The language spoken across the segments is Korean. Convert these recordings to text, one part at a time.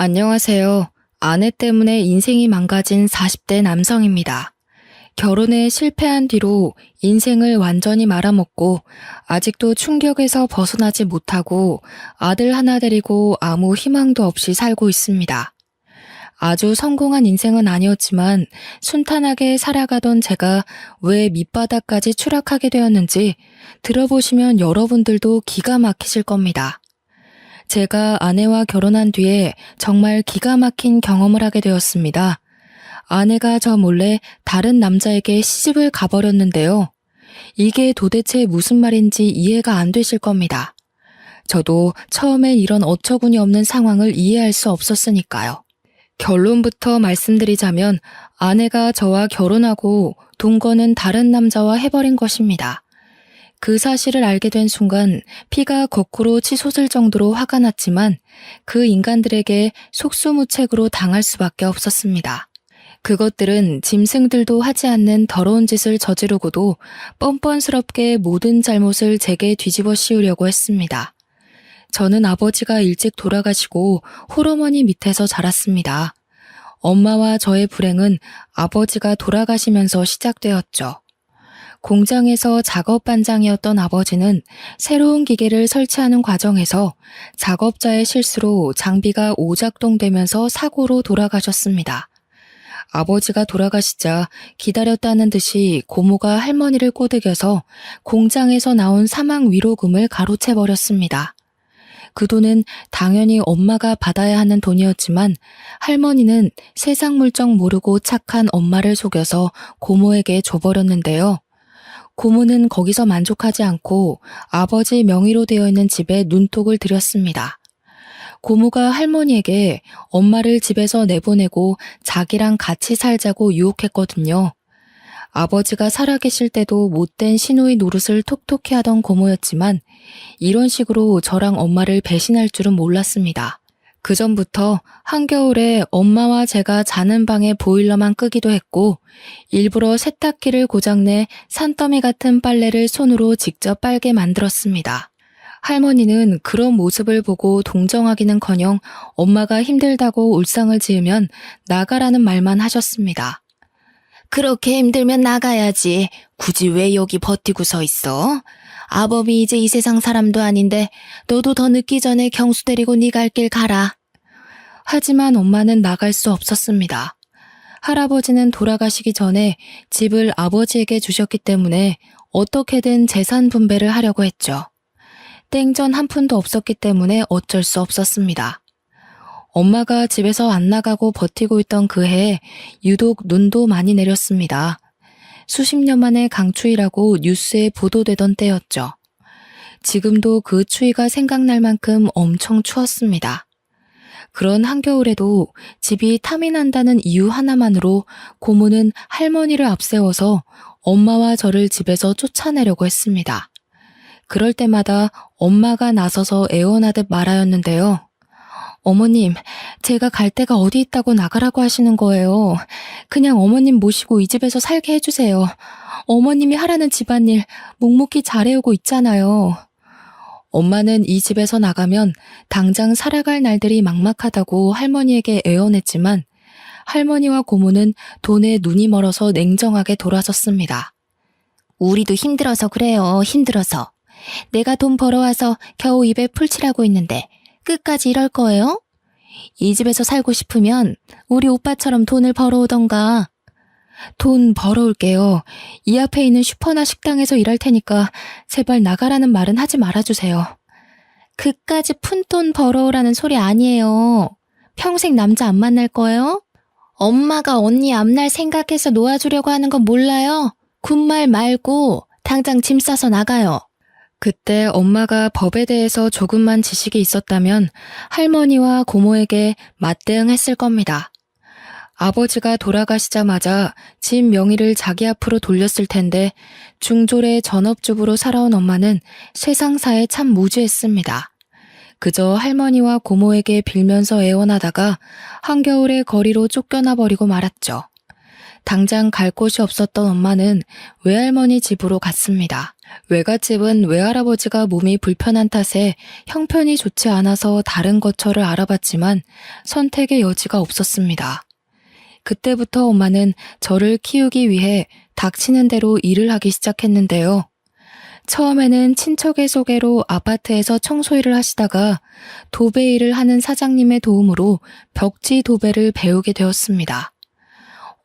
안녕하세요. 아내 때문에 인생이 망가진 40대 남성입니다. 결혼에 실패한 뒤로 인생을 완전히 말아먹고 아직도 충격에서 벗어나지 못하고 아들 하나 데리고 아무 희망도 없이 살고 있습니다. 아주 성공한 인생은 아니었지만 순탄하게 살아가던 제가 왜 밑바닥까지 추락하게 되었는지 들어보시면 여러분들도 기가 막히실 겁니다. 제가 아내와 결혼한 뒤에 정말 기가 막힌 경험을 하게 되었습니다. 아내가 저 몰래 다른 남자에게 시집을 가버렸는데요. 이게 도대체 무슨 말인지 이해가 안 되실 겁니다. 저도 처음엔 이런 어처구니 없는 상황을 이해할 수 없었으니까요. 결론부터 말씀드리자면 아내가 저와 결혼하고 동거는 다른 남자와 해버린 것입니다. 그 사실을 알게 된 순간 피가 거꾸로 치솟을 정도로 화가 났지만 그 인간들에게 속수무책으로 당할 수밖에 없었습니다. 그것들은 짐승들도 하지 않는 더러운 짓을 저지르고도 뻔뻔스럽게 모든 잘못을 제게 뒤집어 씌우려고 했습니다. 저는 아버지가 일찍 돌아가시고 홀어머니 밑에서 자랐습니다. 엄마와 저의 불행은 아버지가 돌아가시면서 시작되었죠. 공장에서 작업 반장이었던 아버지는 새로운 기계를 설치하는 과정에서 작업자의 실수로 장비가 오작동되면서 사고로 돌아가셨습니다. 아버지가 돌아가시자 기다렸다는 듯이 고모가 할머니를 꼬드겨서 공장에서 나온 사망 위로금을 가로채버렸습니다. 그 돈은 당연히 엄마가 받아야 하는 돈이었지만 할머니는 세상 물정 모르고 착한 엄마를 속여서 고모에게 줘버렸는데요. 고모는 거기서 만족하지 않고 아버지 명의로 되어 있는 집에 눈독을 들였습니다. 고모가 할머니에게 엄마를 집에서 내보내고 자기랑 같이 살자고 유혹했거든요. 아버지가 살아계실 때도 못된 시누이 노릇을 톡톡히 하던 고모였지만 이런 식으로 저랑 엄마를 배신할 줄은 몰랐습니다. 그전부터 한겨울에 엄마와 제가 자는 방에 보일러만 끄기도 했고 일부러 세탁기를 고장내 산더미 같은 빨래를 손으로 직접 빨게 만들었습니다. 할머니는 그런 모습을 보고 동정하기는커녕 엄마가 힘들다고 울상을 지으면 나가라는 말만 하셨습니다. 그렇게 힘들면 나가야지. 굳이 왜 여기 버티고 서 있어? 아범이 이제 이 세상 사람도 아닌데 너도 더 늦기 전에 경수 데리고 네 갈 길 가라. 하지만 엄마는 나갈 수 없었습니다. 할아버지는 돌아가시기 전에 집을 아버지에게 주셨기 때문에 어떻게든 재산 분배를 하려고 했죠. 땡전 한 푼도 없었기 때문에 어쩔 수 없었습니다. 엄마가 집에서 안 나가고 버티고 있던 그 해에 유독 눈도 많이 내렸습니다. 수십 년 만에 강추위라고 뉴스에 보도되던 때였죠. 지금도 그 추위가 생각날 만큼 엄청 추웠습니다. 그런 한겨울에도 집이 탐이 난다는 이유 하나만으로 고모는 할머니를 앞세워서 엄마와 저를 집에서 쫓아내려고 했습니다. 그럴 때마다 엄마가 나서서 애원하듯 말하였는데요. 어머님, 제가 갈 데가 어디 있다고 나가라고 하시는 거예요. 그냥 어머님 모시고 이 집에서 살게 해주세요. 어머님이 하라는 집안일 묵묵히 잘해오고 있잖아요. 엄마는 이 집에서 나가면 당장 살아갈 날들이 막막하다고 할머니에게 애원했지만 할머니와 고모는 돈에 눈이 멀어서 냉정하게 돌아섰습니다. 우리도 힘들어서 그래요. 힘들어서. 내가 돈 벌어와서 겨우 입에 풀칠하고 있는데 끝까지 이럴 거예요? 이 집에서 살고 싶으면 우리 오빠처럼 돈을 벌어오던가. 돈 벌어올게요. 이 앞에 있는 슈퍼나 식당에서 일할 테니까 제발 나가라는 말은 하지 말아주세요. 그까지 푼돈 벌어오라는 소리 아니에요. 평생 남자 안 만날 거예요? 엄마가 언니 앞날 생각해서 놓아주려고 하는 건 몰라요? 군말 말고 당장 짐 싸서 나가요. 그때 엄마가 법에 대해서 조금만 지식이 있었다면 할머니와 고모에게 맞대응했을 겁니다. 아버지가 돌아가시자마자 집 명의를 자기 앞으로 돌렸을 텐데 중졸의 전업주부로 살아온 엄마는 세상사에 참 무지했습니다. 그저 할머니와 고모에게 빌면서 애원하다가 한겨울에 거리로 쫓겨나 버리고 말았죠. 당장 갈 곳이 없었던 엄마는 외할머니 집으로 갔습니다. 외갓집은 외할아버지가 몸이 불편한 탓에 형편이 좋지 않아서 다른 거처를 알아봤지만 선택의 여지가 없었습니다. 그때부터 엄마는 저를 키우기 위해 닥치는 대로 일을 하기 시작했는데요. 처음에는 친척의 소개로 아파트에서 청소일을 하시다가 도배 일을 하는 사장님의 도움으로 벽지 도배를 배우게 되었습니다.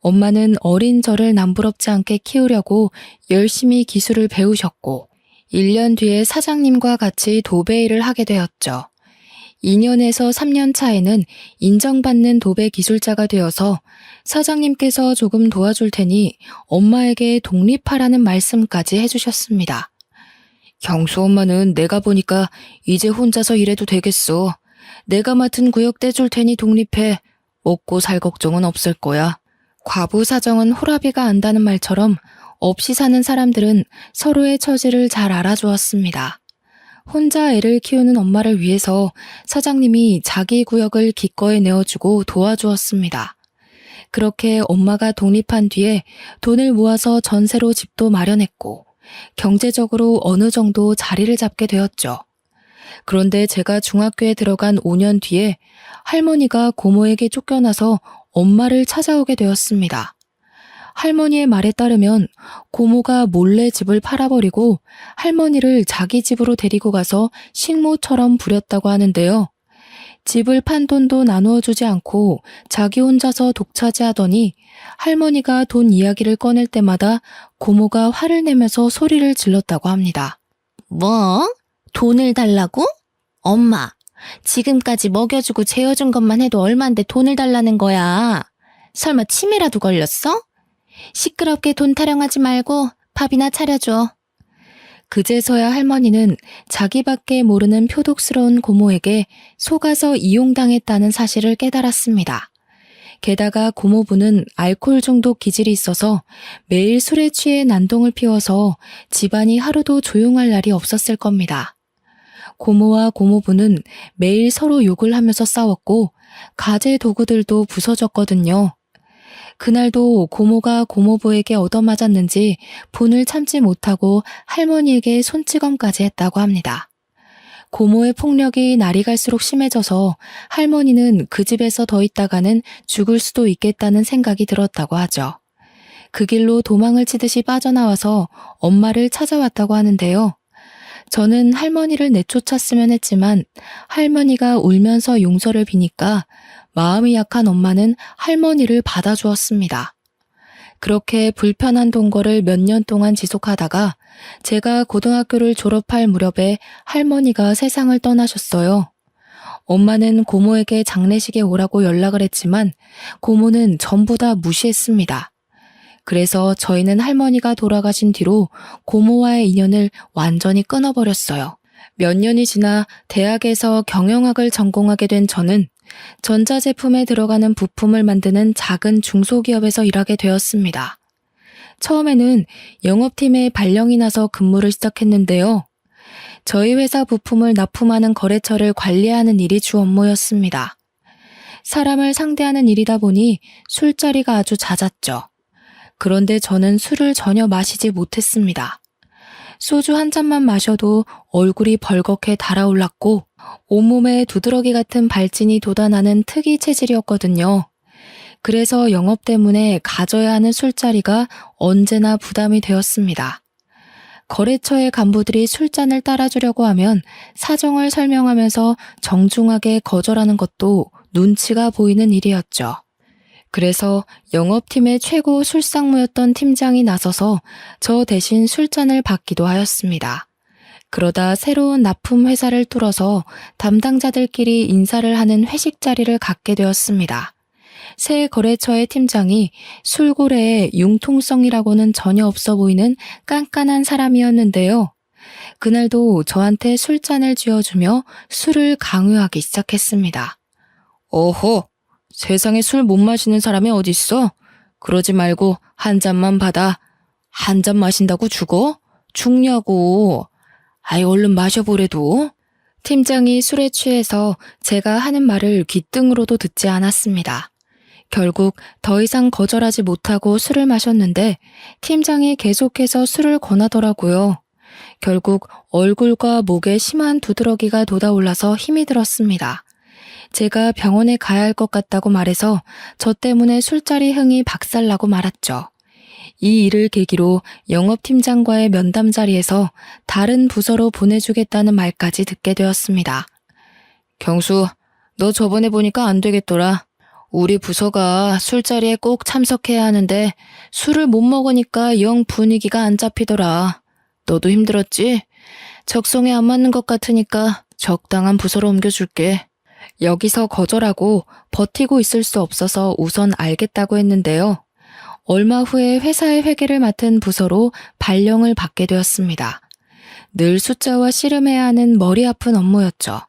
엄마는 어린 저를 남부럽지 않게 키우려고 열심히 기술을 배우셨고 1년 뒤에 사장님과 같이 도배 일을 하게 되었죠. 2년에서 3년 차에는 인정받는 도배 기술자가 되어서 사장님께서 조금 도와줄 테니 엄마에게 독립하라는 말씀까지 해주셨습니다. 경수 엄마는 내가 보니까 이제 혼자서 일해도 되겠어. 내가 맡은 구역 떼줄 테니 독립해. 먹고 살 걱정은 없을 거야. 과부 사정은 호라비가 안다는 말처럼 없이 사는 사람들은 서로의 처지를 잘 알아주었습니다. 혼자 애를 키우는 엄마를 위해서 사장님이 자기 구역을 기꺼이 내어주고 도와주었습니다. 그렇게 엄마가 독립한 뒤에 돈을 모아서 전세로 집도 마련했고 경제적으로 어느 정도 자리를 잡게 되었죠. 그런데 제가 중학교에 들어간 5년 뒤에 할머니가 고모에게 쫓겨나서 엄마를 찾아오게 되었습니다. 할머니의 말에 따르면 고모가 몰래 집을 팔아버리고 할머니를 자기 집으로 데리고 가서 식모처럼 부렸다고 하는데요. 집을 판 돈도 나누어 주지 않고 자기 혼자서 독차지하더니 할머니가 돈 이야기를 꺼낼 때마다 고모가 화를 내면서 소리를 질렀다고 합니다. 뭐? 돈을 달라고? 엄마, 지금까지 먹여주고 재워준 것만 해도 얼만데 돈을 달라는 거야. 설마 치매라도 걸렸어? 시끄럽게 돈 타령하지 말고 밥이나 차려줘. 그제서야 할머니는 자기밖에 모르는 표독스러운 고모에게 속아서 이용당했다는 사실을 깨달았습니다. 게다가 고모부는 알코올 중독 기질이 있어서 매일 술에 취해 난동을 피워서 집안이 하루도 조용할 날이 없었을 겁니다. 고모와 고모부는 매일 서로 욕을 하면서 싸웠고 가재 도구들도 부서졌거든요. 그날도 고모가 고모부에게 얻어맞았는지 분을 참지 못하고 할머니에게 손찌검까지 했다고 합니다. 고모의 폭력이 날이 갈수록 심해져서 할머니는 그 집에서 더 있다가는 죽을 수도 있겠다는 생각이 들었다고 하죠. 그 길로 도망을 치듯이 빠져나와서 엄마를 찾아왔다고 하는데요. 저는 할머니를 내쫓았으면 했지만 할머니가 울면서 용서를 비니까 마음이 약한 엄마는 할머니를 받아주었습니다. 그렇게 불편한 동거를 몇 년 동안 지속하다가 제가 고등학교를 졸업할 무렵에 할머니가 세상을 떠나셨어요. 엄마는 고모에게 장례식에 오라고 연락을 했지만 고모는 전부 다 무시했습니다. 그래서 저희는 할머니가 돌아가신 뒤로 고모와의 인연을 완전히 끊어버렸어요. 몇 년이 지나 대학에서 경영학을 전공하게 된 저는 전자제품에 들어가는 부품을 만드는 작은 중소기업에서 일하게 되었습니다. 처음에는 영업팀에 발령이 나서 근무를 시작했는데요. 저희 회사 부품을 납품하는 거래처를 관리하는 일이 주 업무였습니다. 사람을 상대하는 일이다 보니 술자리가 아주 잦았죠. 그런데 저는 술을 전혀 마시지 못했습니다. 소주 한 잔만 마셔도 얼굴이 벌겋게 달아올랐고 온몸에 두드러기 같은 발진이 돋아나는 특이 체질이었거든요. 그래서 영업 때문에 가져야 하는 술자리가 언제나 부담이 되었습니다. 거래처의 간부들이 술잔을 따라주려고 하면 사정을 설명하면서 정중하게 거절하는 것도 눈치가 보이는 일이었죠. 그래서 영업팀의 최고 술상무였던 팀장이 나서서 저 대신 술잔을 받기도 하였습니다. 그러다 새로운 납품 회사를 뚫어서 담당자들끼리 인사를 하는 회식 자리를 갖게 되었습니다. 새 거래처의 팀장이 술고래에 융통성이라고는 전혀 없어 보이는 깐깐한 사람이었는데요. 그날도 저한테 술잔을 쥐어주며 술을 강요하기 시작했습니다. 어허, 세상에 술 못 마시는 사람이 어딨어? 그러지 말고 한 잔만 받아. 한 잔 마신다고 죽어? 죽냐고. 아이 얼른 마셔보래도. 팀장이 술에 취해서 제가 하는 말을 귓등으로도 듣지 않았습니다. 결국 더 이상 거절하지 못하고 술을 마셨는데 팀장이 계속해서 술을 권하더라고요. 결국 얼굴과 목에 심한 두드러기가 돋아올라서 힘이 들었습니다. 제가 병원에 가야 할 것 같다고 말해서 저 때문에 술자리 흥이 박살나고 말았죠. 이 일을 계기로 영업팀장과의 면담 자리에서 다른 부서로 보내주겠다는 말까지 듣게 되었습니다. 경수, 너 저번에 보니까 안 되겠더라. 우리 부서가 술자리에 꼭 참석해야 하는데 술을 못 먹으니까 영 분위기가 안 잡히더라. 너도 힘들었지? 적성에 안 맞는 것 같으니까 적당한 부서로 옮겨줄게. 여기서 거절하고 버티고 있을 수 없어서 우선 알겠다고 했는데요. 얼마 후에 회사의 회계를 맡은 부서로 발령을 받게 되었습니다. 늘 숫자와 씨름해야 하는 머리 아픈 업무였죠.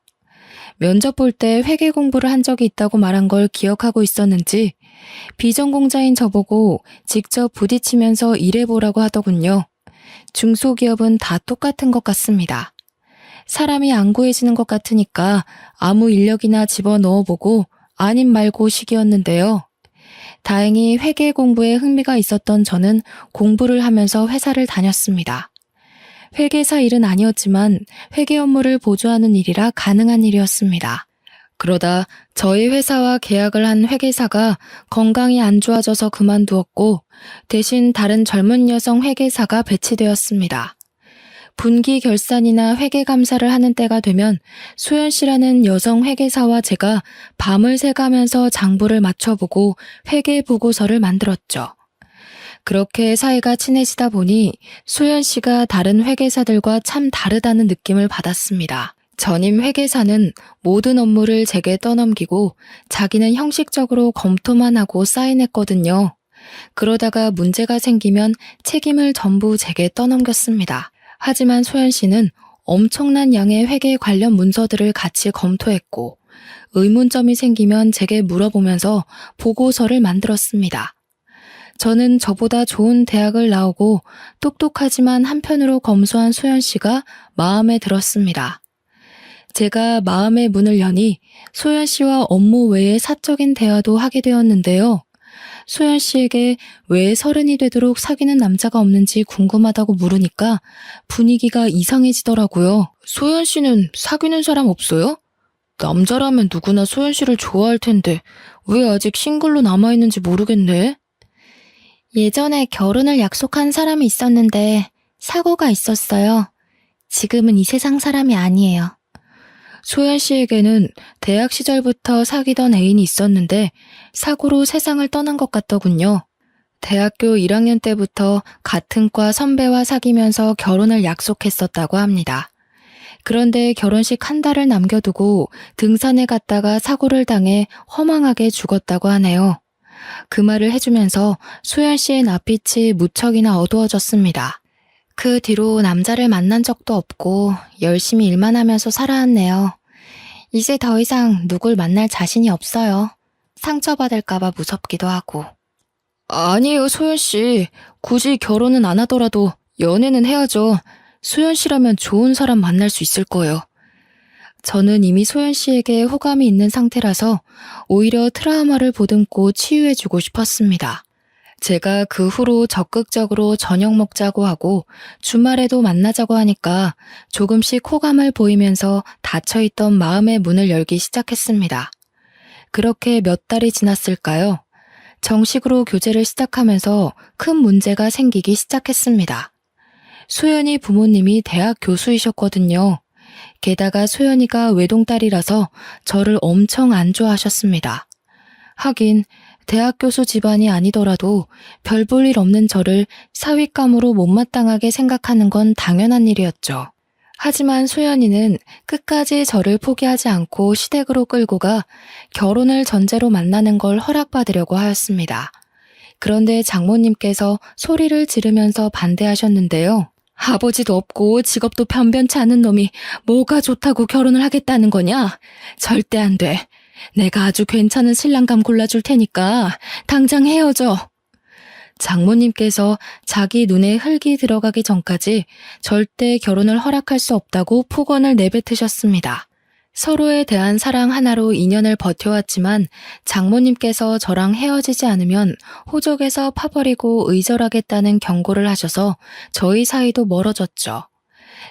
면접 볼 때 회계 공부를 한 적이 있다고 말한 걸 기억하고 있었는지 비전공자인 저보고 직접 부딪히면서 일해보라고 하더군요. 중소기업은 다 똑같은 것 같습니다. 사람이 안 구해지는 것 같으니까 아무 인력이나 집어넣어보고 아님 말고 시기였는데요. 다행히 회계 공부에 흥미가 있었던 저는 공부를 하면서 회사를 다녔습니다. 회계사 일은 아니었지만 회계 업무를 보조하는 일이라 가능한 일이었습니다. 그러다 저희 회사와 계약을 한 회계사가 건강이 안 좋아져서 그만두었고 대신 다른 젊은 여성 회계사가 배치되었습니다. 분기 결산이나 회계 감사를 하는 때가 되면 소연 씨라는 여성 회계사와 제가 밤을 새가면서 장부를 맞춰보고 회계 보고서를 만들었죠. 그렇게 사이가 친해지다 보니 소연 씨가 다른 회계사들과 참 다르다는 느낌을 받았습니다. 전임 회계사는 모든 업무를 제게 떠넘기고 자기는 형식적으로 검토만 하고 사인했거든요. 그러다가 문제가 생기면 책임을 전부 제게 떠넘겼습니다. 하지만 소연 씨는 엄청난 양의 회계 관련 문서들을 같이 검토했고 의문점이 생기면 제게 물어보면서 보고서를 만들었습니다. 저는 저보다 좋은 대학을 나오고 똑똑하지만 한편으로 검소한 소연 씨가 마음에 들었습니다. 제가 마음의 문을 여니 소연 씨와 업무 외에 사적인 대화도 하게 되었는데요. 소연 씨에게 왜 30이 되도록 사귀는 남자가 없는지 궁금하다고 물으니까 분위기가 이상해지더라고요. 소연 씨는 사귀는 사람 없어요? 남자라면 누구나 소연 씨를 좋아할 텐데 왜 아직 싱글로 남아있는지 모르겠네. 예전에 결혼을 약속한 사람이 있었는데 사고가 있었어요. 지금은 이 세상 사람이 아니에요. 소연 씨에게는 대학 시절부터 사귀던 애인이 있었는데 사고로 세상을 떠난 것 같더군요. 대학교 1학년 때부터 같은 과 선배와 사귀면서 결혼을 약속했었다고 합니다. 그런데 결혼식 한 달을 남겨두고 등산에 갔다가 사고를 당해 허망하게 죽었다고 하네요. 그 말을 해주면서 소연 씨의 낯빛이 무척이나 어두워졌습니다. 그 뒤로 남자를 만난 적도 없고 열심히 일만 하면서 살아왔네요. 이제 더 이상 누굴 만날 자신이 없어요. 상처받을까봐 무섭기도 하고. 아니에요, 소연 씨. 굳이 결혼은 안 하더라도 연애는 해야죠. 소연 씨라면 좋은 사람 만날 수 있을 거예요. 저는 이미 소연 씨에게 호감이 있는 상태라서 오히려 트라우마를 보듬고 치유해주고 싶었습니다. 제가 그 후로 적극적으로 저녁 먹자고 하고 주말에도 만나자고 하니까 조금씩 호감을 보이면서 닫혀있던 마음의 문을 열기 시작했습니다. 그렇게 몇 달이 지났을까요? 정식으로 교제를 시작하면서 큰 문제가 생기기 시작했습니다. 소연이 부모님이 대학 교수이셨거든요. 게다가 소연이가 외동딸이라서 저를 엄청 안 좋아하셨습니다. 하긴 대학 교수 집안이 아니더라도 별 볼 일 없는 저를 사윗감으로 못마땅하게 생각하는 건 당연한 일이었죠. 하지만 소연이는 끝까지 저를 포기하지 않고 시댁으로 끌고 가 결혼을 전제로 만나는 걸 허락받으려고 하였습니다. 그런데 장모님께서 소리를 지르면서 반대하셨는데요. 아버지도 없고 직업도 변변치 않은 놈이 뭐가 좋다고 결혼을 하겠다는 거냐? 절대 안 돼. 내가 아주 괜찮은 신랑감 골라줄 테니까 당장 헤어져. 장모님께서 자기 눈에 흙이 들어가기 전까지 절대 결혼을 허락할 수 없다고 폭언을 내뱉으셨습니다. 서로에 대한 사랑 하나로 인연을 버텨왔지만 장모님께서 저랑 헤어지지 않으면 호적에서 파버리고 의절하겠다는 경고를 하셔서 저희 사이도 멀어졌죠.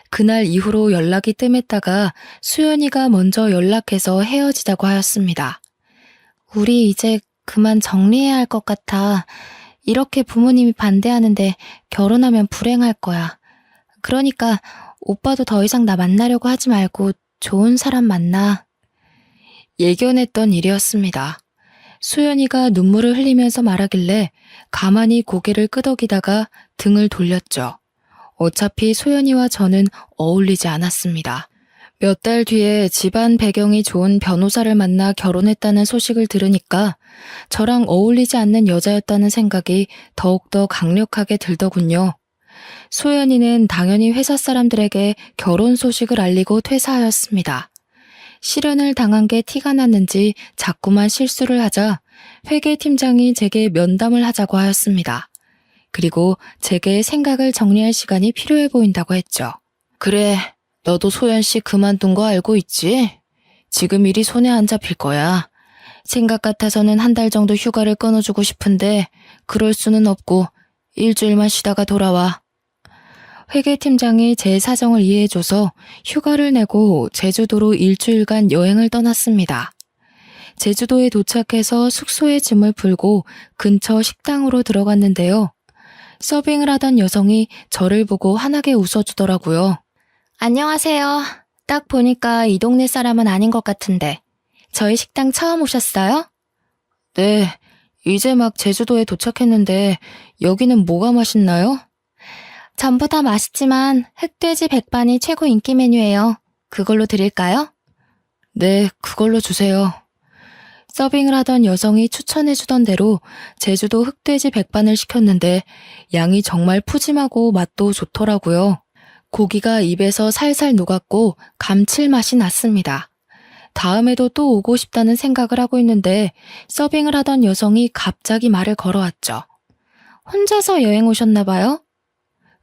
그날 이후로 연락이 뜸했다가 수연이가 먼저 연락해서 헤어지자고 하였습니다. 우리 이제 그만 정리해야 할 것 같아. 이렇게 부모님이 반대하는데 결혼하면 불행할 거야. 그러니까 오빠도 더 이상 나 만나려고 하지 말고 좋은 사람 만나. 예견했던 일이었습니다. 수연이가 눈물을 흘리면서 말하길래 가만히 고개를 끄덕이다가 등을 돌렸죠. 어차피 소연이와 저는 어울리지 않았습니다. 몇 달 뒤에 집안 배경이 좋은 변호사를 만나 결혼했다는 소식을 들으니까 저랑 어울리지 않는 여자였다는 생각이 더욱더 강력하게 들더군요. 소연이는 당연히 회사 사람들에게 결혼 소식을 알리고 퇴사하였습니다. 실연을 당한 게 티가 났는지 자꾸만 실수를 하자 회계팀장이 제게 면담을 하자고 하였습니다. 그리고 제게 생각을 정리할 시간이 필요해 보인다고 했죠. 그래, 너도 소연 씨 그만둔 거 알고 있지? 지금 일이 손에 안 잡힐 거야. 생각 같아서는 한 달 정도 휴가를 끊어주고 싶은데 그럴 수는 없고 일주일만 쉬다가 돌아와. 회계팀장이 제 사정을 이해해줘서 휴가를 내고 제주도로 일주일간 여행을 떠났습니다. 제주도에 도착해서 숙소에 짐을 풀고 근처 식당으로 들어갔는데요. 서빙을 하던 여성이 저를 보고 환하게 웃어주더라고요. 안녕하세요. 딱 보니까 이 동네 사람은 아닌 것 같은데. 저희 식당 처음 오셨어요? 네, 이제 막 제주도에 도착했는데 여기는 뭐가 맛있나요? 전부 다 맛있지만 흑돼지 백반이 최고 인기 메뉴예요. 그걸로 드릴까요? 네, 그걸로 주세요. 서빙을 하던 여성이 추천해주던 대로 제주도 흑돼지 백반을 시켰는데 양이 정말 푸짐하고 맛도 좋더라고요. 고기가 입에서 살살 녹았고 감칠맛이 났습니다. 다음에도 또 오고 싶다는 생각을 하고 있는데 서빙을 하던 여성이 갑자기 말을 걸어왔죠. 혼자서 여행 오셨나 봐요?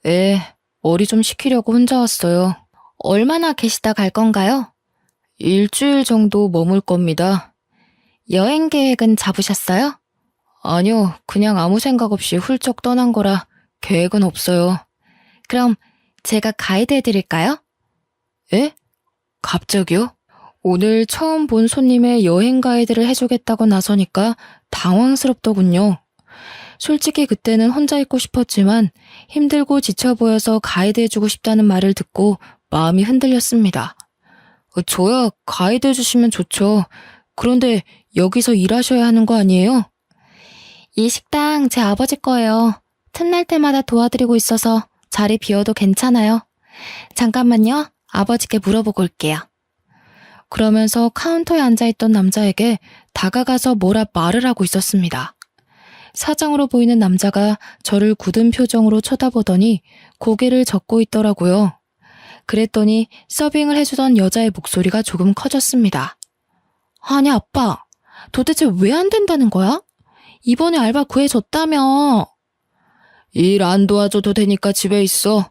네, 머리 좀 식히려고 혼자 왔어요. 얼마나 계시다 갈 건가요? 일주일 정도 머물 겁니다. 여행 계획은 잡으셨어요? 아니요, 그냥 아무 생각 없이 훌쩍 떠난 거라 계획은 없어요. 그럼 제가 가이드 해드릴까요? 예? 갑자기요? 오늘 처음 본 손님의 여행 가이드를 해주겠다고 나서니까 당황스럽더군요. 솔직히 그때는 혼자 있고 싶었지만 힘들고 지쳐 보여서 가이드 해주고 싶다는 말을 듣고 마음이 흔들렸습니다. 저야 가이드 해주시면 좋죠. 그런데 여기서 일하셔야 하는 거 아니에요? 이 식당 제 아버지 거예요. 틈날 때마다 도와드리고 있어서 자리 비워도 괜찮아요. 잠깐만요. 아버지께 물어보고 올게요. 그러면서 카운터에 앉아있던 남자에게 다가가서 뭐라 말을 하고 있었습니다. 사장으로 보이는 남자가 저를 굳은 표정으로 쳐다보더니 고개를 젓고 있더라고요. 그랬더니 서빙을 해주던 여자의 목소리가 조금 커졌습니다. 아니 아빠, 도대체 왜 안 된다는 거야? 이번에 알바 구해줬다며. 일 안 도와줘도 되니까 집에 있어.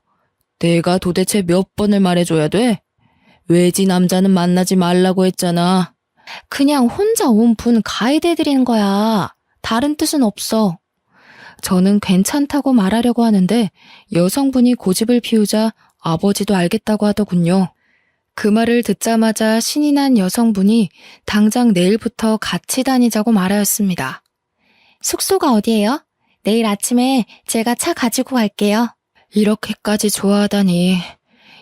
내가 도대체 몇 번을 말해줘야 돼? 외지 남자는 만나지 말라고 했잖아. 그냥 혼자 온 분 가이드 해드리는 거야. 다른 뜻은 없어. 저는 괜찮다고 말하려고 하는데 여성분이 고집을 피우자 아버지도 알겠다고 하더군요. 그 말을 듣자마자 신이 난 여성분이 당장 내일부터 같이 다니자고 말하였습니다. 숙소가 어디예요? 내일 아침에 제가 차 가지고 갈게요. 이렇게까지 좋아하다니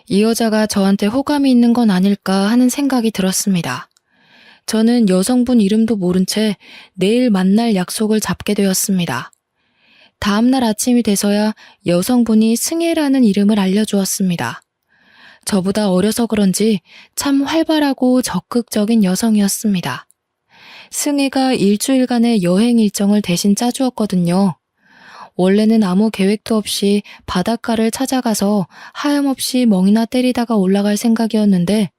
이 여자가 저한테 호감이 있는 건 아닐까 하는 생각이 들었습니다. 저는 여성분 이름도 모른 채 내일 만날 약속을 잡게 되었습니다. 다음날 아침이 돼서야 여성분이 승혜라는 이름을 알려주었습니다. 저보다 어려서 그런지 참 활발하고 적극적인 여성이었습니다. 승혜가 일주일간의 여행 일정을 대신 짜주었거든요. 원래는 아무 계획도 없이 바닷가를 찾아가서 하염없이 멍이나 때리다가 올라갈 생각이었는데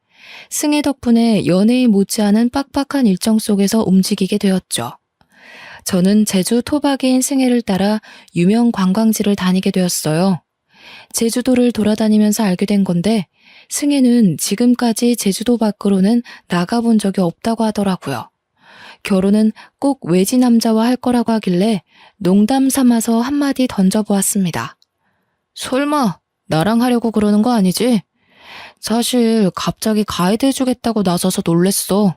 승혜 덕분에 연예인 못지않은 빡빡한 일정 속에서 움직이게 되었죠. 저는 제주 토박이인 승혜를 따라 유명 관광지를 다니게 되었어요. 제주도를 돌아다니면서 알게 된 건데 승혜는 지금까지 제주도 밖으로는 나가본 적이 없다고 하더라고요. 결혼은 꼭 외지 남자와 할 거라고 하길래 농담 삼아서 한마디 던져보았습니다. 설마 나랑 하려고 그러는 거 아니지? 사실 갑자기 가이드 해주겠다고 나서서 놀랬어.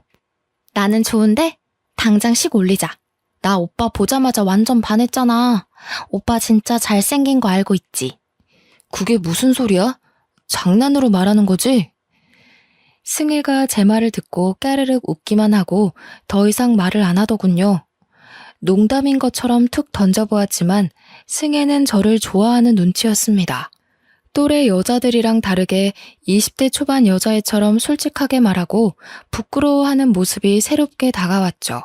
나는 좋은데? 당장 식 올리자. 나 오빠 보자마자 완전 반했잖아. 오빠 진짜 잘생긴 거 알고 있지? 그게 무슨 소리야? 장난으로 말하는 거지? 승혜가 제 말을 듣고 까르륵 웃기만 하고 더 이상 말을 안 하더군요. 농담인 것처럼 툭 던져보았지만 승혜는 저를 좋아하는 눈치였습니다. 또래 여자들이랑 다르게 20대 초반 여자애처럼 솔직하게 말하고 부끄러워하는 모습이 새롭게 다가왔죠.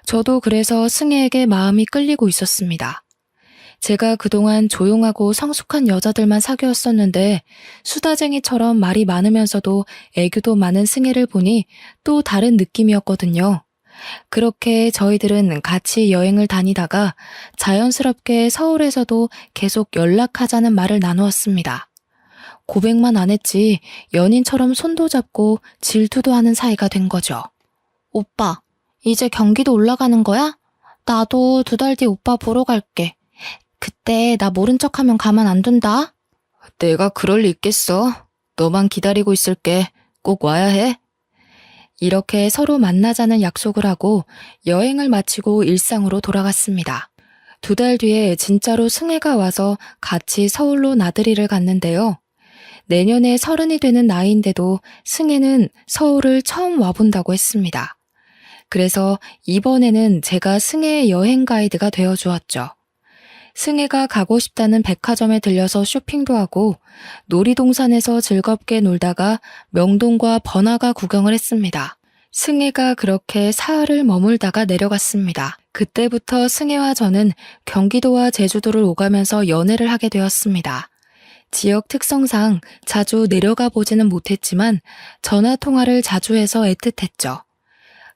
저도 그래서 승혜에게 마음이 끌리고 있었습니다. 제가 그동안 조용하고 성숙한 여자들만 사귀었었는데 수다쟁이처럼 말이 많으면서도 애교도 많은 승혜를 보니 또 다른 느낌이었거든요. 그렇게 저희들은 같이 여행을 다니다가 자연스럽게 서울에서도 계속 연락하자는 말을 나누었습니다. 고백만 안 했지 연인처럼 손도 잡고 질투도 하는 사이가 된 거죠. 오빠, 이제 경기도 올라가는 거야? 나도 2달 뒤 오빠 보러 갈게. 그때 나 모른 척하면 가만 안 둔다. 내가 그럴 리 있겠어. 너만 기다리고 있을게. 꼭 와야 해. 이렇게 서로 만나자는 약속을 하고 여행을 마치고 일상으로 돌아갔습니다. 2달 뒤에 진짜로 승혜가 와서 같이 서울로 나들이를 갔는데요. 내년에 30이 되는 나이인데도 승혜는 서울을 처음 와본다고 했습니다. 그래서 이번에는 제가 승혜의 여행 가이드가 되어주었죠. 승혜가 가고 싶다는 백화점에 들려서 쇼핑도 하고 놀이동산에서 즐겁게 놀다가 명동과 번화가 구경을 했습니다. 승혜가 그렇게 사흘을 머물다가 내려갔습니다. 그때부터 승혜와 저는 경기도와 제주도를 오가면서 연애를 하게 되었습니다. 지역 특성상 자주 내려가 보지는 못했지만 전화 통화를 자주 해서 애틋했죠.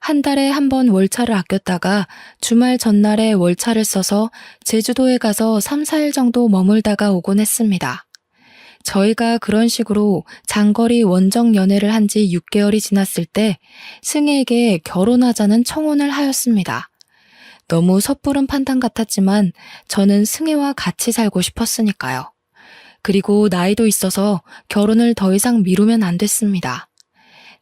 한 달에 한 번 월차를 아꼈다가 주말 전날에 월차를 써서 제주도에 가서 3, 4일 정도 머물다가 오곤 했습니다. 저희가 그런 식으로 장거리 원정 연애를 한 지 6개월이 지났을 때 승혜에게 결혼하자는 청혼을 하였습니다. 너무 섣부른 판단 같았지만 저는 승혜와 같이 살고 싶었으니까요. 그리고 나이도 있어서 결혼을 더 이상 미루면 안 됐습니다.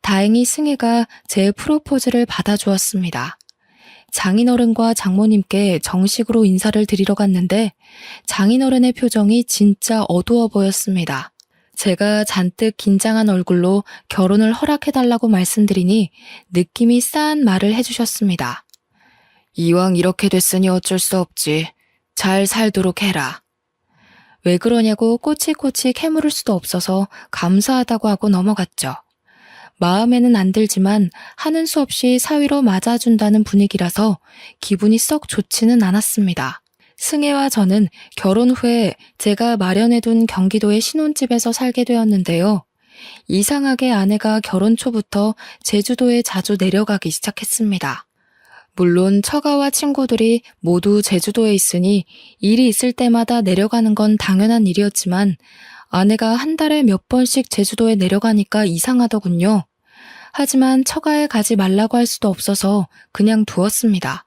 다행히 승혜가 제 프로포즈를 받아주었습니다. 장인어른과 장모님께 정식으로 인사를 드리러 갔는데 장인어른의 표정이 진짜 어두워 보였습니다. 제가 잔뜩 긴장한 얼굴로 결혼을 허락해달라고 말씀드리니 느낌이 싸한 말을 해주셨습니다. 이왕 이렇게 됐으니 어쩔 수 없지. 잘 살도록 해라. 왜 그러냐고 꼬치꼬치 캐물을 수도 없어서 감사하다고 하고 넘어갔죠. 마음에는 안 들지만 하는 수 없이 사위로 맞아준다는 분위기라서 기분이 썩 좋지는 않았습니다. 승혜와 저는 결혼 후에 제가 마련해둔 경기도의 신혼집에서 살게 되었는데요. 이상하게 아내가 결혼 초부터 제주도에 자주 내려가기 시작했습니다. 물론 처가와 친구들이 모두 제주도에 있으니 일이 있을 때마다 내려가는 건 당연한 일이었지만 아내가 한 달에 몇 번씩 제주도에 내려가니까 이상하더군요. 하지만 처가에 가지 말라고 할 수도 없어서 그냥 두었습니다.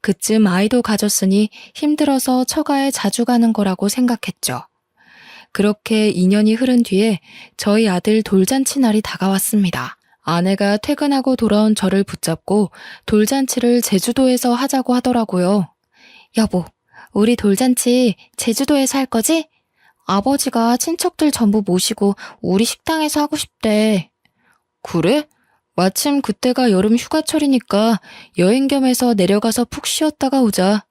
그쯤 아이도 가졌으니 힘들어서 처가에 자주 가는 거라고 생각했죠. 그렇게 2년이 흐른 뒤에 저희 아들 돌잔치 날이 다가왔습니다. 아내가 퇴근하고 돌아온 저를 붙잡고 돌잔치를 제주도에서 하자고 하더라고요. 여보, 우리 돌잔치 제주도에서 할 거지? 아버지가 친척들 전부 모시고 우리 식당에서 하고 싶대. 그래? 마침 그때가 여름 휴가철이니까 여행 겸해서 내려가서 푹 쉬었다가 오자.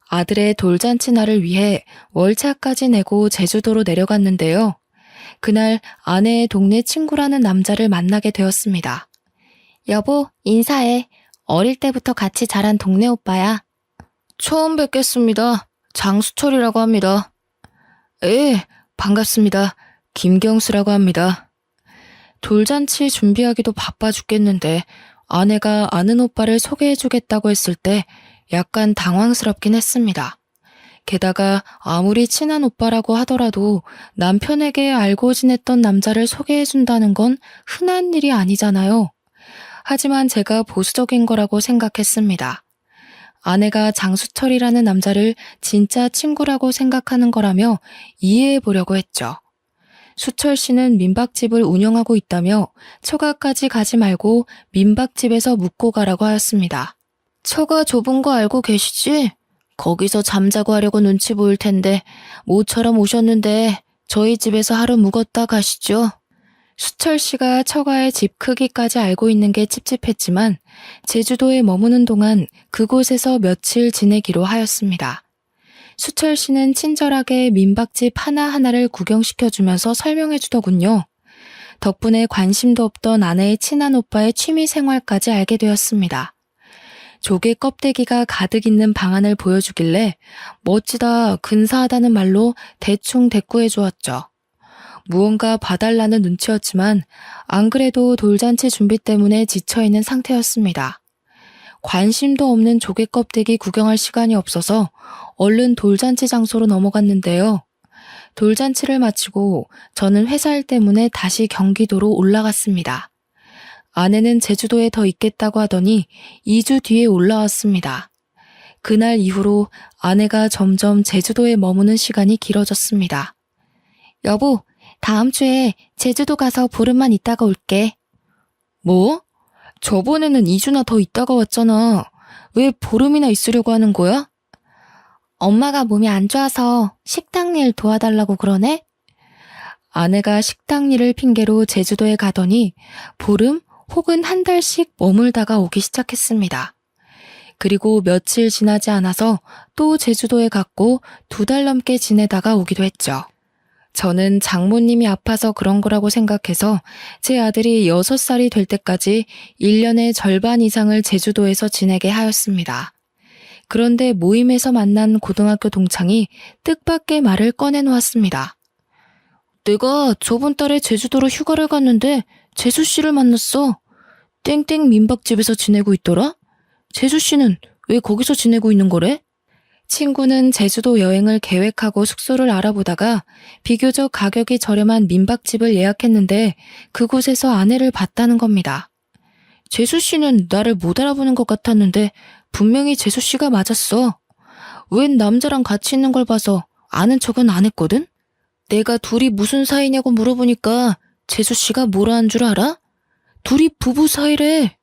아들의 돌잔치 날을 위해 월차까지 내고 제주도로 내려갔는데요. 그날 아내의 동네 친구라는 남자를 만나게 되었습니다. 여보, 인사해. 어릴 때부터 같이 자란 동네 오빠야. 처음 뵙겠습니다. 장수철이라고 합니다. 예, 반갑습니다. 김경수라고 합니다. 돌잔치 준비하기도 바빠 죽겠는데 아내가 아는 오빠를 소개해주겠다고 했을 때 약간 당황스럽긴 했습니다. 게다가 아무리 친한 오빠라고 하더라도 남편에게 알고 지냈던 남자를 소개해준다는 건 흔한 일이 아니잖아요. 하지만 제가 보수적인 거라고 생각했습니다. 아내가 장수철이라는 남자를 진짜 친구라고 생각하는 거라며 이해해 보려고 했죠. 수철 씨는 민박집을 운영하고 있다며 처가까지 가지 말고 민박집에서 묵고 가라고 하였습니다. 처가 좁은 거 알고 계시지? 거기서 잠자고 하려고 눈치 보일 텐데 모처럼 오셨는데 저희 집에서 하루 묵었다 가시죠. 수철 씨가 처가의 집 크기까지 알고 있는 게 찝찝했지만 제주도에 머무는 동안 그곳에서 며칠 지내기로 하였습니다. 수철 씨는 친절하게 민박집 하나하나를 구경시켜주면서 설명해주더군요. 덕분에 관심도 없던 아내의 친한 오빠의 취미 생활까지 알게 되었습니다. 조개 껍데기가 가득 있는 방안을 보여주길래 멋지다, 근사하다는 말로 대충 대꾸해 주었죠. 무언가 봐달라는 눈치였지만 안 그래도 돌잔치 준비 때문에 지쳐있는 상태였습니다. 관심도 없는 조개 껍데기 구경할 시간이 없어서 얼른 돌잔치 장소로 넘어갔는데요. 돌잔치를 마치고 저는 회사 일 때문에 다시 경기도로 올라갔습니다. 아내는 제주도에 더 있겠다고 하더니 2주 뒤에 올라왔습니다. 그날 이후로 아내가 점점 제주도에 머무는 시간이 길어졌습니다. 여보, 다음 주에 제주도 가서 보름만 있다가 올게. 뭐? 저번에는 2주나 더 있다가 왔잖아. 왜 보름이나 있으려고 하는 거야? 엄마가 몸이 안 좋아서 식당 일 도와달라고 그러네? 아내가 식당 일을 핑계로 제주도에 가더니 보름 혹은 한 달씩 머물다가 오기 시작했습니다. 그리고 며칠 지나지 않아서 또 제주도에 갔고 2달 넘게 지내다가 오기도 했죠. 저는 장모님이 아파서 그런 거라고 생각해서 제 아들이 6살이 될 때까지 1년의 절반 이상을 제주도에서 지내게 하였습니다. 그런데 모임에서 만난 고등학교 동창이 뜻밖의 말을 꺼내놓았습니다. 내가 저번 달에 제주도로 휴가를 갔는데 재수 씨를 만났어. 땡땡 민박집에서 지내고 있더라? 재수 씨는 왜 거기서 지내고 있는 거래? 친구는 제주도 여행을 계획하고 숙소를 알아보다가 비교적 가격이 저렴한 민박집을 예약했는데 그곳에서 아내를 봤다는 겁니다. 재수 씨는 나를 못 알아보는 것 같았는데 분명히 재수 씨가 맞았어. 웬 남자랑 같이 있는 걸 봐서 아는 척은 안 했거든? 내가 둘이 무슨 사이냐고 물어보니까 재수 씨가 뭐라 한 줄 알아? 둘이 부부 사이래.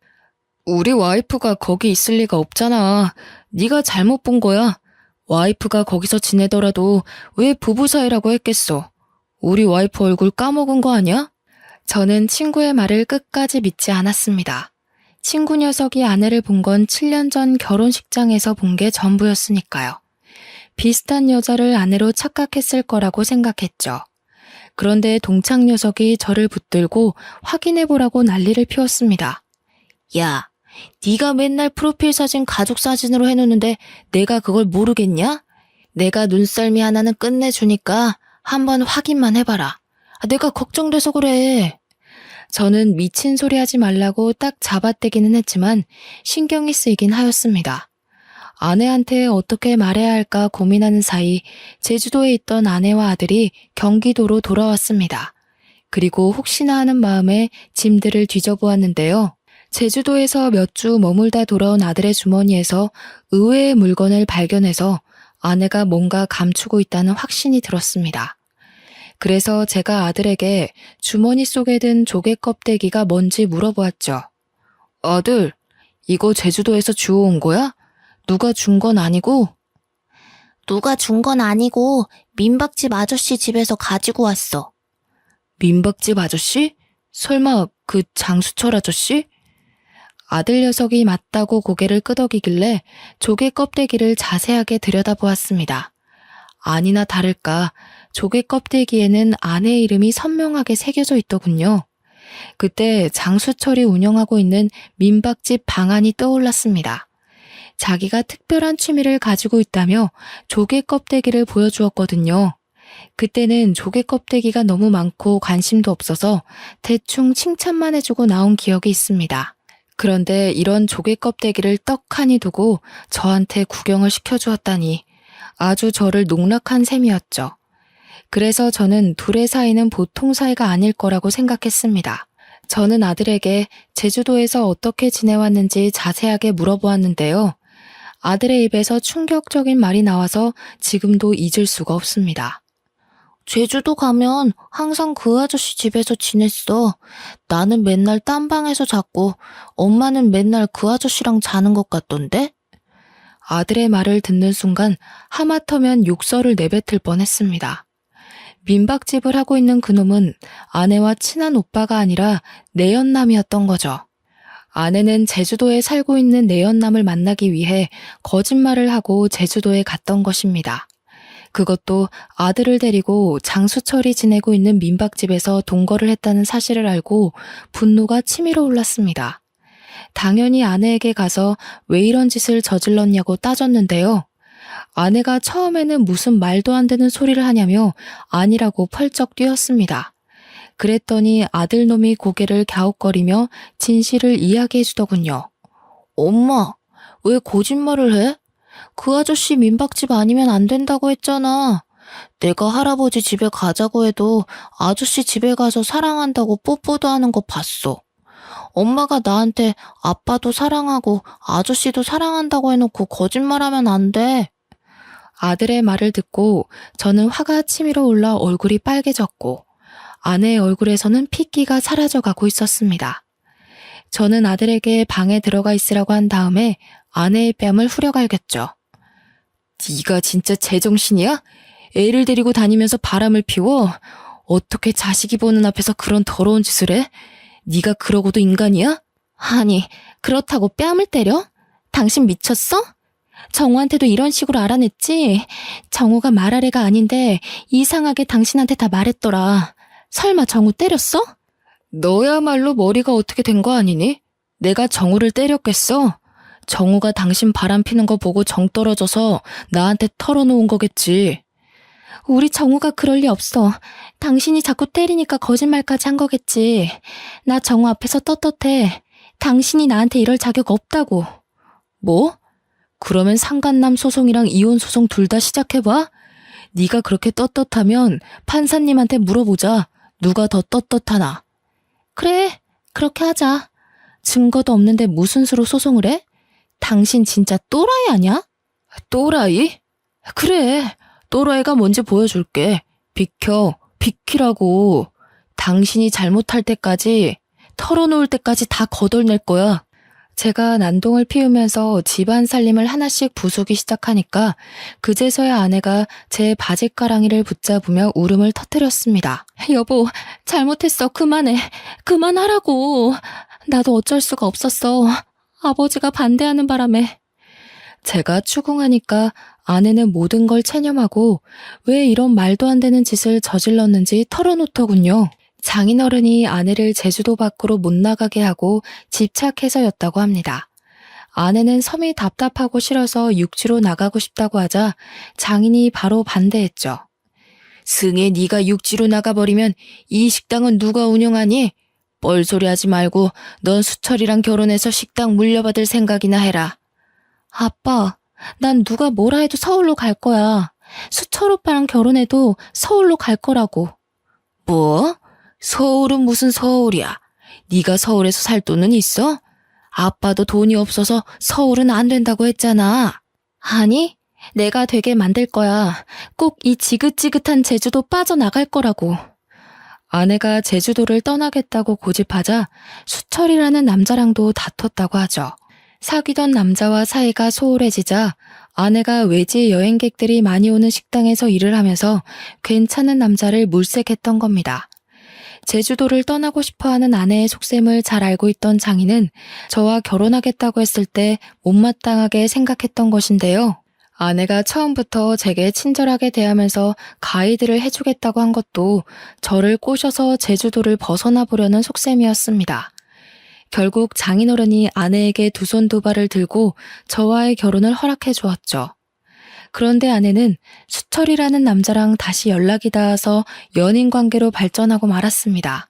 우리 와이프가 거기 있을 리가 없잖아. 네가 잘못 본 거야. 와이프가 거기서 지내더라도 왜 부부 사이라고 했겠어. 우리 와이프 얼굴 까먹은 거 아니야? 저는 친구의 말을 끝까지 믿지 않았습니다. 친구 녀석이 아내를 본 건 7년 전 결혼식장에서 본 게 전부였으니까요. 비슷한 여자를 아내로 착각했을 거라고 생각했죠. 그런데 동창 녀석이 저를 붙들고 확인해보라고 난리를 피웠습니다. 야, 네가 맨날 프로필 사진 가족 사진으로 해놓는데 내가 그걸 모르겠냐? 내가 눈썰미 하나는 끝내주니까 한번 확인만 해봐라. 내가 걱정돼서 그래. 저는 미친 소리 하지 말라고 딱 잡아떼기는 했지만 신경이 쓰이긴 하였습니다. 아내한테 어떻게 말해야 할까 고민하는 사이 제주도에 있던 아내와 아들이 경기도로 돌아왔습니다. 그리고 혹시나 하는 마음에 짐들을 뒤져보았는데요. 제주도에서 몇 주 머물다 돌아온 아들의 주머니에서 의외의 물건을 발견해서 아내가 뭔가 감추고 있다는 확신이 들었습니다. 그래서 제가 아들에게 주머니 속에 든 조개 껍데기가 뭔지 물어보았죠. 아들, 이거 제주도에서 주워온 거야? 누가 준 건 아니고? 누가 준 건 아니고 민박집 아저씨 집에서 가지고 왔어. 민박집 아저씨? 설마 그 장수철 아저씨? 아들 녀석이 맞다고 고개를 끄덕이길래 조개 껍데기를 자세하게 들여다보았습니다. 아니나 다를까 조개 껍데기에는 아내의 이름이 선명하게 새겨져 있더군요. 그때 장수철이 운영하고 있는 민박집 방안이 떠올랐습니다. 자기가 특별한 취미를 가지고 있다며 조개 껍데기를 보여주었거든요. 그때는 조개 껍데기가 너무 많고 관심도 없어서 대충 칭찬만 해주고 나온 기억이 있습니다. 그런데 이런 조개 껍데기를 떡하니 두고 저한테 구경을 시켜주었다니 아주 저를 농락한 셈이었죠. 그래서 저는 둘의 사이는 보통 사이가 아닐 거라고 생각했습니다. 저는 아들에게 제주도에서 어떻게 지내왔는지 자세하게 물어보았는데요. 아들의 입에서 충격적인 말이 나와서 지금도 잊을 수가 없습니다. 제주도 가면 항상 그 아저씨 집에서 지냈어. 나는 맨날 딴 방에서 잤고 엄마는 맨날 그 아저씨랑 자는 것 같던데? 아들의 말을 듣는 순간 하마터면 욕설을 내뱉을 뻔했습니다. 민박집을 하고 있는 그놈은 아내와 친한 오빠가 아니라 내연남이었던 거죠. 아내는 제주도에 살고 있는 내연남을 만나기 위해 거짓말을 하고 제주도에 갔던 것입니다. 그것도 아들을 데리고 장수철이 지내고 있는 민박집에서 동거를 했다는 사실을 알고 분노가 치밀어 올랐습니다. 당연히 아내에게 가서 왜 이런 짓을 저질렀냐고 따졌는데요. 아내가 처음에는 무슨 말도 안 되는 소리를 하냐며 아니라고 펄쩍 뛰었습니다. 그랬더니 아들놈이 고개를 갸웃거리며 진실을 이야기해 주더군요. 엄마, 왜 거짓말을 해? 그 아저씨 민박집 아니면 안 된다고 했잖아. 내가 할아버지 집에 가자고 해도 아저씨 집에 가서 사랑한다고 뽀뽀도 하는 거 봤어. 엄마가 나한테 아빠도 사랑하고 아저씨도 사랑한다고 해놓고 거짓말하면 안 돼. 아들의 말을 듣고 저는 화가 치밀어 올라 얼굴이 빨개졌고 아내의 얼굴에서는 핏기가 사라져가고 있었습니다. 저는 아들에게 방에 들어가 있으라고 한 다음에 아내의 뺨을 후려갈겼죠. 네가 진짜 제정신이야? 애를 데리고 다니면서 바람을 피워? 어떻게 자식이 보는 앞에서 그런 더러운 짓을 해? 네가 그러고도 인간이야? 아니, 그렇다고 뺨을 때려? 당신 미쳤어? 정우한테도 이런 식으로 알아냈지? 정우가 말할 애가 아닌데 이상하게 당신한테 다 말했더라. 설마 정우 때렸어? 너야말로 머리가 어떻게 된 거 아니니? 내가 정우를 때렸겠어? 정우가 당신 바람 피는 거 보고 정 떨어져서 나한테 털어놓은 거겠지. 우리 정우가 그럴 리 없어. 당신이 자꾸 때리니까 거짓말까지 한 거겠지. 나 정우 앞에서 떳떳해. 당신이 나한테 이럴 자격 없다고. 뭐? 그러면 상간남 소송이랑 이혼 소송 둘 다 시작해봐? 네가 그렇게 떳떳하면 판사님한테 물어보자. 누가 더 떳떳하나? 그래, 그렇게 하자. 증거도 없는데 무슨 수로 소송을 해? 당신 진짜 또라이 아니야? 또라이? 그래, 또라이가 뭔지 보여줄게. 비키라고. 당신이 잘못할 때까지, 털어놓을 때까지 다 거덜낼 거야. 제가 난동을 피우면서 집안 살림을 하나씩 부수기 시작하니까 그제서야 아내가 제 바짓가랑이를 붙잡으며 울음을 터뜨렸습니다. 여보, 잘못했어. 그만해. 그만하라고. 나도 어쩔 수가 없었어. 아버지가 반대하는 바람에. 제가 추궁하니까 아내는 모든 걸 체념하고 왜 이런 말도 안 되는 짓을 저질렀는지 털어놓더군요. 장인어른이 아내를 제주도 밖으로 못 나가게 하고 집착해서였다고 합니다. 아내는 섬이 답답하고 싫어서 육지로 나가고 싶다고 하자 장인이 바로 반대했죠. 승혜, 네가 육지로 나가버리면 이 식당은 누가 운영하니? 뻘소리 하지 말고 넌 수철이랑 결혼해서 식당 물려받을 생각이나 해라. 아빠, 난 누가 뭐라 해도 서울로 갈 거야. 수철 오빠랑 결혼해도 서울로 갈 거라고. 뭐? 서울은 무슨 서울이야? 네가 서울에서 살 돈은 있어? 아빠도 돈이 없어서 서울은 안 된다고 했잖아. 아니, 내가 되게 만들 거야. 꼭 이 지긋지긋한 제주도 빠져나갈 거라고. 아내가 제주도를 떠나겠다고 고집하자 수철이라는 남자랑도 다퉜다고 하죠. 사귀던 남자와 사이가 소홀해지자 아내가 외지 여행객들이 많이 오는 식당에서 일을 하면서 괜찮은 남자를 물색했던 겁니다. 제주도를 떠나고 싶어하는 아내의 속셈을 잘 알고 있던 장인은 저와 결혼하겠다고 했을 때 못마땅하게 생각했던 것인데요. 아내가 처음부터 제게 친절하게 대하면서 가이드를 해주겠다고 한 것도 저를 꼬셔서 제주도를 벗어나 보려는 속셈이었습니다. 결국 장인어른이 아내에게 두 손 두 발을 들고 저와의 결혼을 허락해 주었죠. 그런데 아내는 수철이라는 남자랑 다시 연락이 닿아서 연인 관계로 발전하고 말았습니다.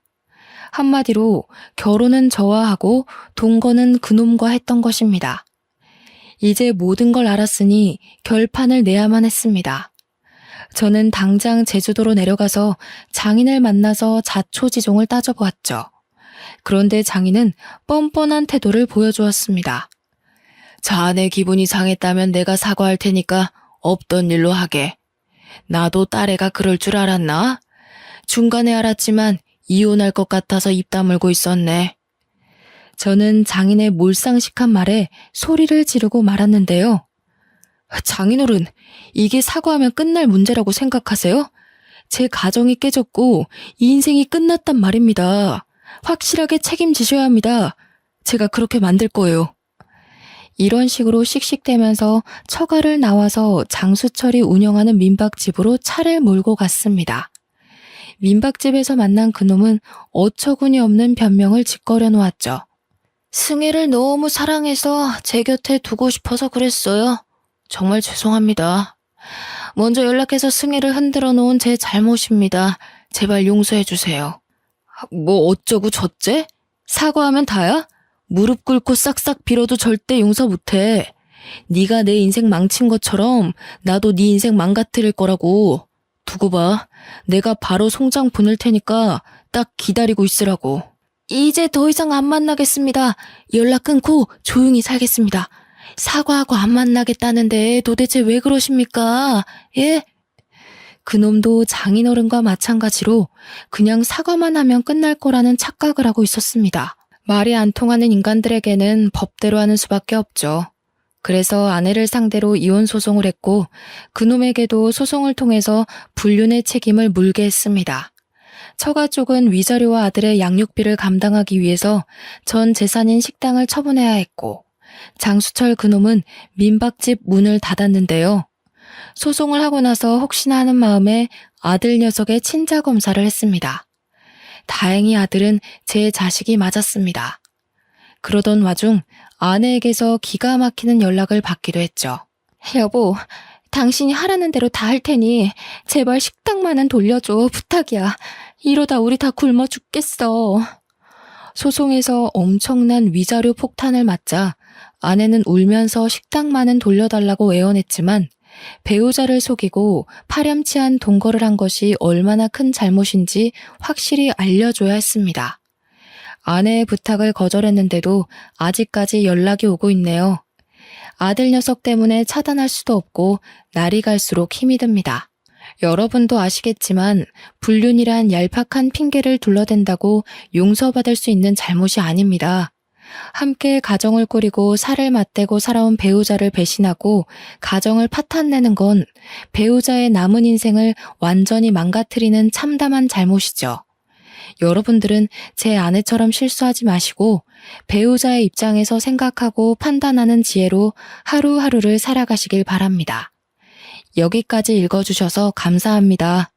한마디로 결혼은 저와 하고 동거는 그놈과 했던 것입니다. 이제 모든 걸 알았으니 결판을 내야만 했습니다. 저는 당장 제주도로 내려가서 장인을 만나서 자초지종을 따져보았죠. 그런데 장인은 뻔뻔한 태도를 보여주었습니다. 자네 기분이 상했다면 내가 사과할 테니까 없던 일로 하게. 나도 딸애가 그럴 줄 알았나? 중간에 알았지만 이혼할 것 같아서 입 다물고 있었네. 저는 장인의 몰상식한 말에 소리를 지르고 말았는데요. 장인어른, 이게 사과하면 끝날 문제라고 생각하세요? 제 가정이 깨졌고 인생이 끝났단 말입니다. 확실하게 책임지셔야 합니다. 제가 그렇게 만들 거예요. 이런 식으로 씩씩대면서 처가를 나와서 장수철이 운영하는 민박집으로 차를 몰고 갔습니다. 민박집에서 만난 그놈은 어처구니 없는 변명을 짓거려 놓았죠. 승혜를 너무 사랑해서 제 곁에 두고 싶어서 그랬어요. 정말 죄송합니다. 먼저 연락해서 승혜를 흔들어 놓은 제 잘못입니다. 제발 용서해 주세요. 뭐 어쩌고 저째? 사과하면 다야? 무릎 꿇고 싹싹 빌어도 절대 용서 못해. 네가 내 인생 망친 것처럼 나도 네 인생 망가뜨릴 거라고. 두고 봐. 내가 바로 송장 보낼 테니까 딱 기다리고 있으라고. 이제 더 이상 안 만나겠습니다. 연락 끊고 조용히 살겠습니다. 사과하고 안 만나겠다는데 도대체 왜 그러십니까? 예? 그놈도 장인어른과 마찬가지로 그냥 사과만 하면 끝날 거라는 착각을 하고 있었습니다. 말이 안 통하는 인간들에게는 법대로 하는 수밖에 없죠. 그래서 아내를 상대로 이혼 소송을 했고 그놈에게도 소송을 통해서 불륜의 책임을 물게 했습니다. 처가 쪽은 위자료와 아들의 양육비를 감당하기 위해서 전 재산인 식당을 처분해야 했고 장수철 그놈은 민박집 문을 닫았는데요. 소송을 하고 나서 혹시나 하는 마음에 아들 녀석의 친자 검사를 했습니다. 다행히 아들은 제 자식이 맞았습니다. 그러던 와중 아내에게서 기가 막히는 연락을 받기도 했죠. 여보, 당신이 하라는 대로 다 할 테니 제발 식당만은 돌려줘. 부탁이야. 이러다 우리 다 굶어 죽겠어. 소송에서 엄청난 위자료 폭탄을 맞자 아내는 울면서 식당만은 돌려달라고 애원했지만 배우자를 속이고 파렴치한 동거를 한 것이 얼마나 큰 잘못인지 확실히 알려줘야 했습니다. 아내의 부탁을 거절했는데도 아직까지 연락이 오고 있네요. 아들 녀석 때문에 차단할 수도 없고 날이 갈수록 힘이 듭니다. 여러분도 아시겠지만 불륜이란 얄팍한 핑계를 둘러댄다고 용서받을 수 있는 잘못이 아닙니다. 함께 가정을 꾸리고 살을 맞대고 살아온 배우자를 배신하고 가정을 파탄내는 건 배우자의 남은 인생을 완전히 망가뜨리는 참담한 잘못이죠. 여러분들은 제 아내처럼 실수하지 마시고 배우자의 입장에서 생각하고 판단하는 지혜로 하루하루를 살아가시길 바랍니다. 여기까지 읽어주셔서 감사합니다.